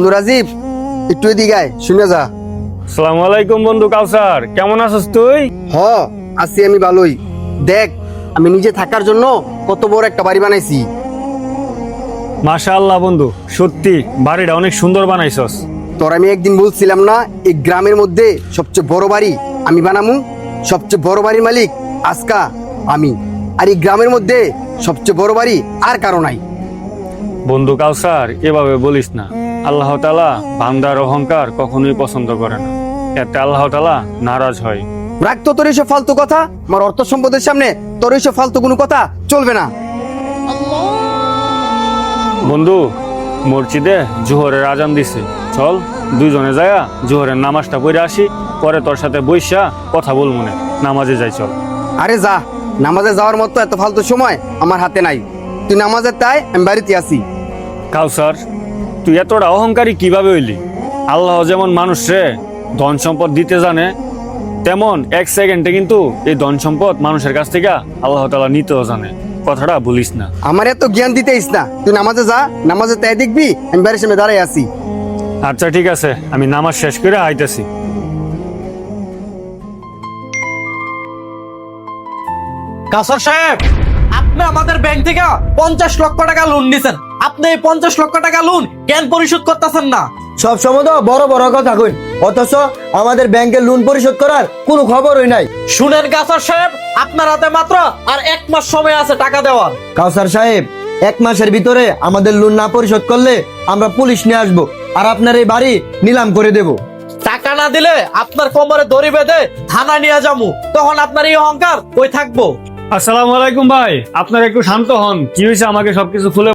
বন্ধু রাজীব, একটু এদিকে আয়, শুনে যা। আসসালামু আলাইকুম বন্ধু কাউসার, কেমন আছিস তুই? হ, আছি আমি ভালোই। দেখ, আমি নিজে থাকার জন্য কত বড় একটা বাড়ি বানাইছি। মাশাআল্লাহ বন্ধু, সত্যি বাড়িটা অনেক সুন্দর বানাইছস। তোর আমি একদিন বলছিলাম না, এই গ্রামের মধ্যে সবচেয়ে বড় বাড়ি আমি বানামু। সবচেয়ে বড় বাড়ির মালিক আজকা আমি। আর এই গ্রামের মধ্যে সবচেয়ে বড় বাড়ি আর কারো নাই। বন্ধু কাউসার, এভাবে বলিস না। আল্লাহ তাআলা বান্দার অহংকার কখনোই পছন্দ করে না, এতে আল্লাহ তাআলা নারাজ হয়। রাখ তো তোর এইসব ফালতু কথা। আমার অর্থ সম্পদের সামনে তোর এইসব ফালতু কোনো কথা চলবে না। বন্ধু, মসজিদে জোহরের আজান দিছে, চল দুইজনে যায়া জোহরের নামাজটা পড়ে আসি, পরে তোর সাথে বইসা কথা বলবো না। নামাজে যাই চল। আরে যা, নামাজে যাওয়ার মতো এত ফালতু সময় আমার হাতে নাই। তুই নামাজের তাই, আমি বাড়িতে আছি। কাউসার, তুই এতটা অহংকারী কিভাবে হইলি? আল্লাহ যেমন মানুষরে ধন সম্পদ দিতে জানে, তেমন এক সেকেন্ডে কিন্তু এই ধন সম্পদ মানুষের কাছ থেকে আল্লাহ তাআলা নিতেও জানে। কথাটা বলিস না। আমার এত জ্ঞান দিতেইস না। তুই নামাজে যা, নামাজে তাই দেখবি আমি বাড়ির সামনে দাঁড়াই আছি। আচ্ছা ঠিক আছে, আমি নামাজ শেষ করে আইতেছি। কাসর সাহেব, আপনি আমাদের ব্যাংক থেকে 50 লক্ষ টাকা লোন নিছেন। আপনি এই 50 লক্ষ টাকা লোন কেন পরিশোধ করতেছেন না? সব সময় তো বড় বড় কথা কই, অথচ আমাদের ব্যাংকের লোন পরিশোধ করার কোনো খবরই নাই। শুনেন কাসর সাহেব, আপনার হাতে মাত্র আর 1 মাস সময় আছে টাকা দেওয়ার। কাউসার সাহেব, 1 মাসের ভিতরে আমাদের লোন না পরিশোধ করলে আমরা পুলিশ নিয়ে আসবো, আর আপনার এই বাড়ি নিলাম করে দেব। টাকা না দিলে আপনার কোমরে দড়ি বেঁধে থানা নিয়ে যাবো, তখন আপনার এই অহংকার কই থাকবো? আসসালামু আলাইকুম ভাই, আপনারা একটু শান্ত হন। কি হয়েছে আমাকে সবকিছু খুলে